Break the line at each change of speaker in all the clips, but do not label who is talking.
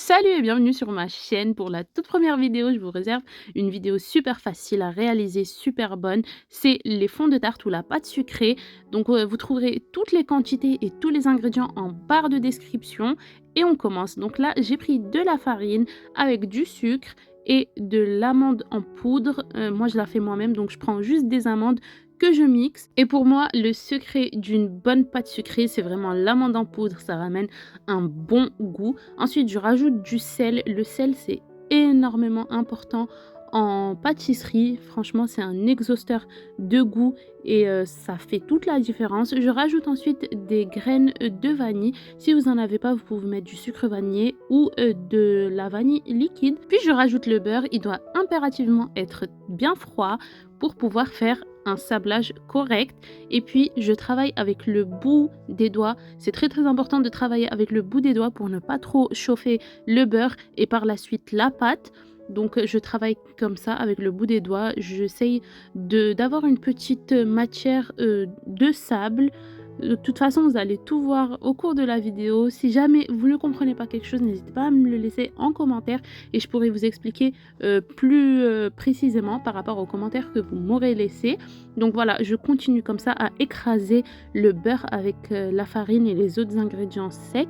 Salut et bienvenue sur ma chaîne. Pour la toute première vidéo, je vous réserve une vidéo super facile à réaliser, super bonne. C'est les fonds de tarte ou la pâte sucrée. Donc vous trouverez toutes les quantités et tous les ingrédients en barre de description. Et on commence. Donc là, j'ai pris de la farine avec du sucre et de l'amande en poudre. Moi, je la fais moi-même, donc je prends juste des amandes que je mixe. Et pour moi, le secret d'une bonne pâte sucrée, c'est vraiment l'amande en poudre. Ça ramène un bon goût. Ensuite, je rajoute du sel. Le sel, c'est énormément important en pâtisserie. Franchement, c'est un exhausteur de goût et ça fait toute la différence. Je rajoute ensuite des graines de vanille. Si vous n'en avez pas, vous pouvez mettre du sucre vanillé ou de la vanille liquide. Puis je rajoute le beurre. Il doit impérativement être bien froid pour pouvoir faire un sablage correct. Et puis je travaille avec le bout des doigts. C'est très important de travailler avec le bout des doigts pour ne pas trop chauffer le beurre et par la suite la pâte. Donc je travaille comme ça avec le bout des doigts. J'essaye d'avoir une petite matière de sable. De toute façon, vous allez tout voir au cours de la vidéo. Si jamais vous ne comprenez pas quelque chose, n'hésitez pas à me le laisser en commentaire et je pourrai vous expliquer plus précisément par rapport aux commentaires que vous m'aurez laissés. Donc voilà, je continue comme ça à écraser le beurre avec la farine et les autres ingrédients secs.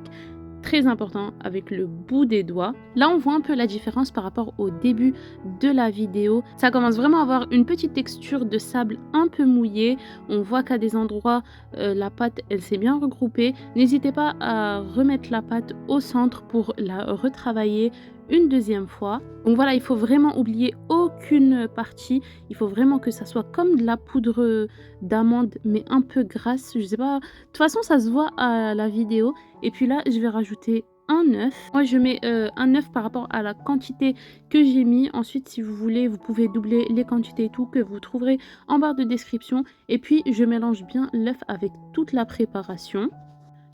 Très important avec le bout des doigts. Là, on voit un peu la différence par rapport au début de la vidéo. Ça commence vraiment à avoir une petite texture de sable un peu mouillé. On voit qu'à des endroits, la pâte, elle s'est bien regroupée. N'hésitez pas à remettre la pâte au centre pour la retravailler une deuxième fois. Donc voilà, il faut vraiment oublier aucune partie. Il faut vraiment que ça soit comme de la poudre d'amande, mais un peu grasse. Je sais pas. De toute façon, ça se voit à la vidéo. Et puis là, je vais rajouter un œuf. Moi, je mets un œuf par rapport à la quantité que j'ai mis. Ensuite, si vous voulez, vous pouvez doubler les quantités et tout que vous trouverez en barre de description. Et puis, je mélange bien l'œuf avec toute la préparation.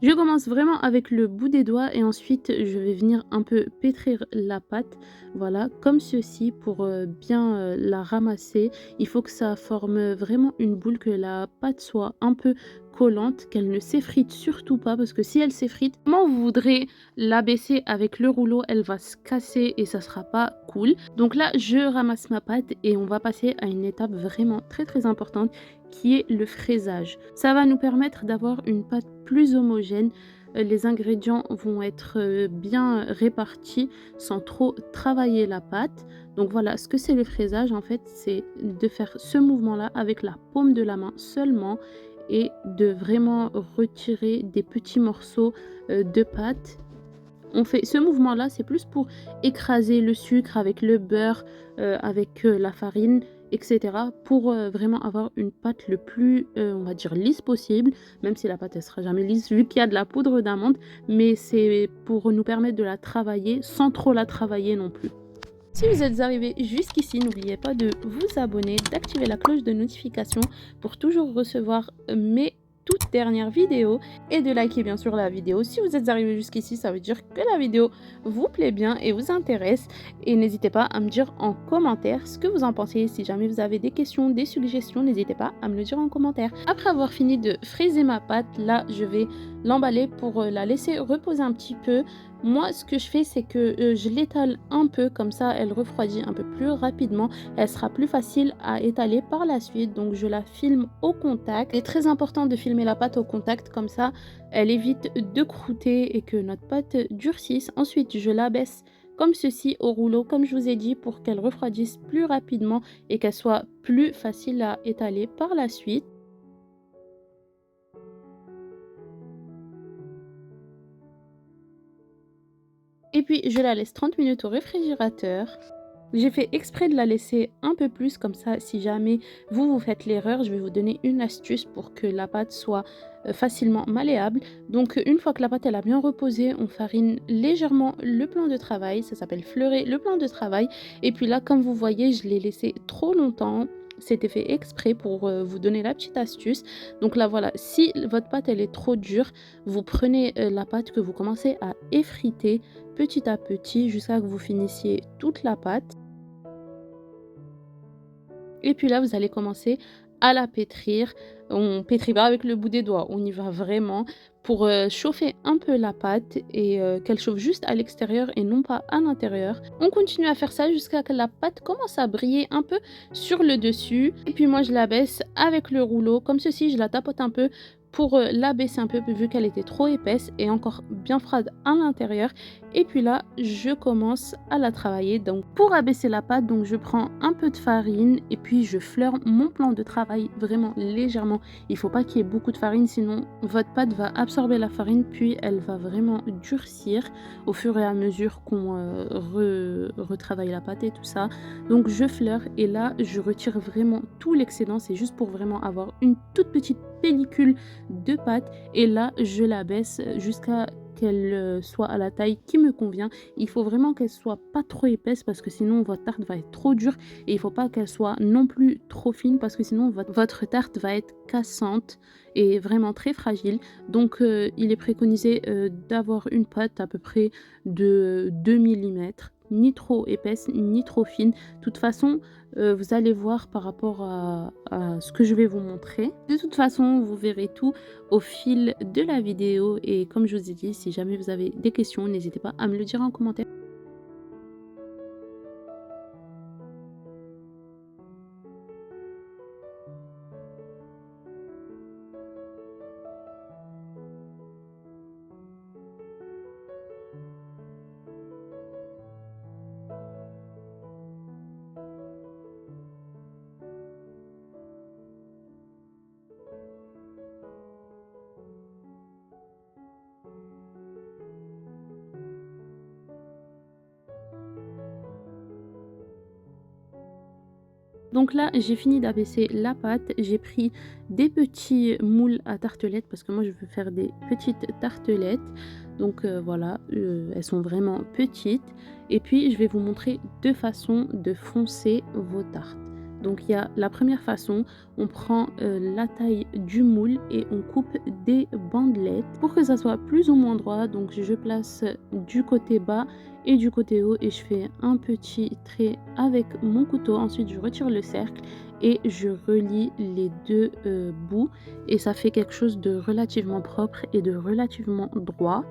Je commence vraiment avec le bout des doigts et ensuite je vais venir un peu pétrir la pâte, voilà, comme ceci pour bien la ramasser. Il faut que ça forme vraiment une boule, que la pâte soit un peu collante, qu'elle ne s'effrite surtout pas parce que si elle s'effrite, comment vous voudrez l'abaisser avec le rouleau, elle va se casser et ça sera pas cool. Donc là, je ramasse ma pâte et on va passer à une étape vraiment très importante qui est le fraisage. Ça va nous permettre d'avoir une pâte plus homogène. Les ingrédients vont être bien répartis sans trop travailler la pâte. Donc voilà, ce que c'est le fraisage en fait, c'est de faire ce mouvement-là avec la paume de la main seulement et de vraiment retirer des petits morceaux de pâte. On fait ce mouvement-là, c'est plus pour écraser le sucre avec le beurre, avec la farine, etc. pour vraiment avoir une pâte le plus, on va dire lisse possible, même si la pâte elle sera jamais lisse vu qu'il y a de la poudre d'amande, mais c'est pour nous permettre de la travailler sans trop la travailler non plus. Si vous êtes arrivé jusqu'ici, n'oubliez pas de vous abonner, d'activer la cloche de notification pour toujours recevoir mes toutes dernières vidéos et de liker bien sûr la vidéo. Si vous êtes arrivé jusqu'ici, ça veut dire que la vidéo vous plaît bien et vous intéresse. Et n'hésitez pas à me dire en commentaire ce que vous en pensez. Si jamais vous avez des questions, des suggestions, n'hésitez pas à me le dire en commentaire. Après avoir fini de fraiser ma pâte, là je vais l'emballer pour la laisser reposer un petit peu. Moi, ce que je fais, c'est que je l'étale un peu, comme ça elle refroidit un peu plus rapidement. Elle sera plus facile à étaler par la suite, donc je la filme au contact. C'est très important de filmer la pâte au contact, comme ça elle évite de croûter et que notre pâte durcisse. Ensuite, je l'abaisse comme ceci au rouleau, comme je vous ai dit, pour qu'elle refroidisse plus rapidement et qu'elle soit plus facile à étaler par la suite. Et puis je la laisse 30 minutes au réfrigérateur. J'ai fait exprès de la laisser un peu plus, comme ça si jamais vous faites l'erreur, je vais vous donner une astuce pour que la pâte soit facilement malléable. Donc une fois que la pâte elle a bien reposé, on farine légèrement le plan de travail, ça s'appelle fleurer le plan de travail. Et puis là, comme vous voyez, je l'ai laissé trop longtemps. C'était fait exprès pour vous donner la petite astuce. Donc là voilà, si votre pâte elle est trop dure, vous prenez la pâte que vous commencez à effriter petit à petit jusqu'à ce que vous finissiez toute la pâte. Et puis là, vous allez commencer à la pétrir On pétrit pas avec le bout des doigts, on y va vraiment pour, chauffer un peu la pâte et qu'elle chauffe juste à l'extérieur et non pas à l'intérieur. On continue à faire ça jusqu'à que la pâte commence à briller un peu sur le dessus et puis moi je la baisse avec le rouleau comme ceci, je la tapote un peu pour, l'abaisser un peu vu qu'elle était trop épaisse et encore bien froide à l'intérieur et puis là, je commence à la travailler. Donc pour abaisser la pâte, donc je prends un peu de farine et puis je fleure mon plan de travail vraiment légèrement. Il faut pas qu'il y ait beaucoup de farine, sinon votre pâte va absorber la farine, puis elle va vraiment durcir au fur et à mesure qu'on retravaille la pâte et tout ça. Donc je fleure et là, je retire vraiment tout l'excédent. C'est juste pour vraiment avoir une toute petite pellicule de pâte et là, je la baisse jusqu'à qu'elle soit à la taille qui me convient. Il faut vraiment qu'elle soit pas trop épaisse parce que sinon votre tarte va être trop dure et il faut pas qu'elle soit non plus trop fine parce que sinon votre tarte va être cassante et vraiment très fragile. Donc il est préconisé d'avoir une pâte à peu près de 2 millimètres, ni trop épaisse ni trop fine. De toute façon, vous allez voir par rapport à ce que je vais vous montrer. De toute façon, vous verrez tout au fil de la vidéo et comme je vous ai dit, si jamais vous avez des questions, n'hésitez pas à me le dire en commentaire. Donc là, j'ai fini d'abaisser la pâte. J'ai pris des petits moules à tartelettes parce que moi, je veux faire des petites tartelettes. Donc voilà, elles sont vraiment petites. Et puis, je vais vous montrer deux façons de foncer vos tartes. Donc il y a la première façon, on prend la taille du moule et on coupe des bandelettes pour que ça soit plus ou moins droit. Donc je place du côté bas et du côté haut et je fais un petit trait avec mon couteau. Ensuite je retire le cercle et je relie les deux bouts et ça fait quelque chose de relativement propre et de relativement droit.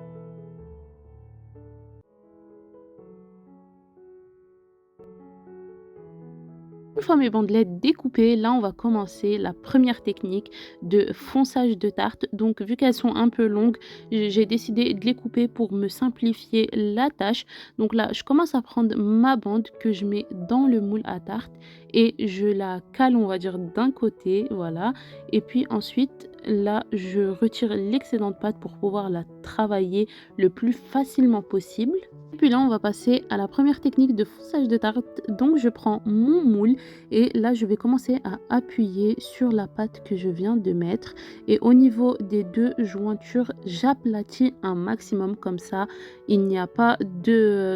Une fois mes bandelettes découpées, là on va commencer la première technique de fonçage de tarte. Donc vu qu'elles sont un peu longues, j'ai décidé de les couper pour me simplifier la tâche. Donc là je commence à prendre ma bande que je mets dans le moule à tarte et je la cale on va dire d'un côté, voilà. Et puis ensuite là je retire l'excédent de pâte pour pouvoir la travailler le plus facilement possible. Et puis là on va passer à la première technique de fonçage de tarte. Donc je prends mon moule et là je vais commencer à appuyer sur la pâte que je viens de mettre et au niveau des deux jointures j'aplatis un maximum comme ça il n'y a pas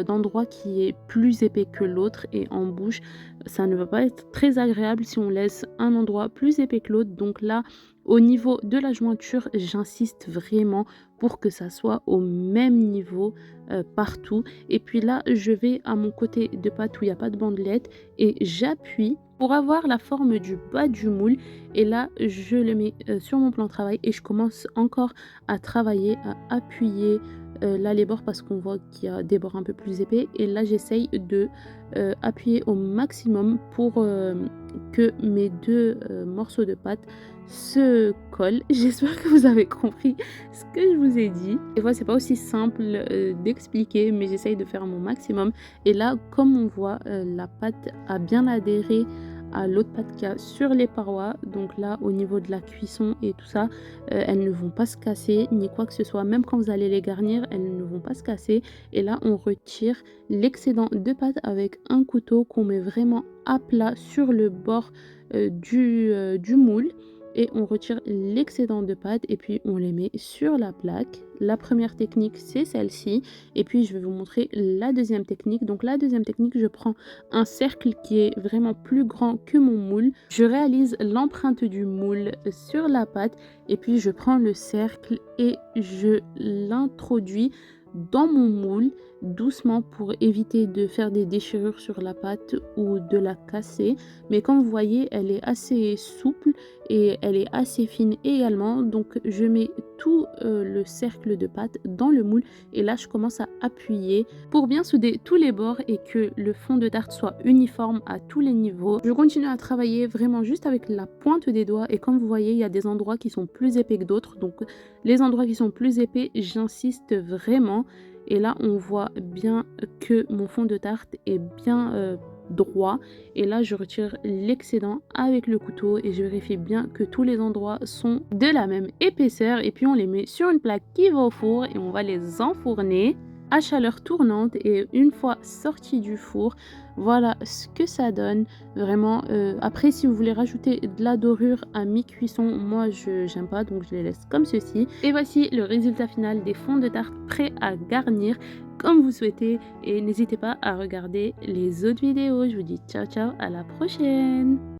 d'endroit qui est plus épais que l'autre et en bouche ça ne va pas être très agréable si on laisse un endroit plus épais que l'autre. Donc là au niveau de la jointure j'insiste vraiment pour que ça soit au même niveau partout et puis là je vais à mon côté de pâte où il n'y a pas de bandelette et j'appuie pour avoir la forme du bas du moule et là je le mets sur mon plan de travail et je commence encore à travailler, à appuyer là les bords parce qu'on voit qu'il y a des bords un peu plus épais et là j'essaye de appuyer au maximum pour que mes deux morceaux de pâte se collent. J'espère que vous avez compris ce que je vous ai dit. Des fois c'est pas aussi simple d'expliquer mais j'essaye de faire mon maximum et là comme on voit la pâte a bien adhéré à l'autre pâte qu'il y a sur les parois. Donc là au niveau de la cuisson et tout ça elles ne vont pas se casser ni quoi que ce soit, même quand vous allez les garnir elles ne vont pas se casser et là on retire l'excédent de pâte avec un couteau qu'on met vraiment à plat sur le bord du moule et on retire l'excédent de pâte et puis on les met sur la plaque. La première technique c'est celle-ci et puis je vais vous montrer la deuxième technique. Donc la deuxième technique, je prends un cercle qui est vraiment plus grand que mon moule, je réalise l'empreinte du moule sur la pâte et puis je prends le cercle et je l'introduis dans mon moule doucement pour éviter de faire des déchirures sur la pâte ou de la casser. Mais comme vous voyez, elle est assez souple et elle est assez fine également. Donc je mets tout le cercle de pâte dans le moule et là je commence à appuyer pour bien souder tous les bords et que le fond de tarte soit uniforme à tous les niveaux. Je continue à travailler vraiment juste avec la pointe des doigts et comme vous voyez, il y a des endroits qui sont plus épais que d'autres. Donc les endroits qui sont plus épais, j'insiste vraiment. Et là, on voit bien que mon fond de tarte est bien droit. Et là, je retire l'excédent avec le couteau et je vérifie bien que tous les endroits sont de la même épaisseur. Et puis, on les met sur une plaque qui va au four et on va les enfourner à chaleur tournante. Et une fois sortis du four, voilà ce que ça donne. Vraiment, après, si vous voulez rajouter de la dorure à mi-cuisson, moi, je n'aime pas, donc je les laisse comme ceci. Et voici le résultat final des fonds de tarte prêts à garnir comme vous souhaitez. Et n'hésitez pas à regarder les autres vidéos. Je vous dis ciao, ciao, à la prochaine!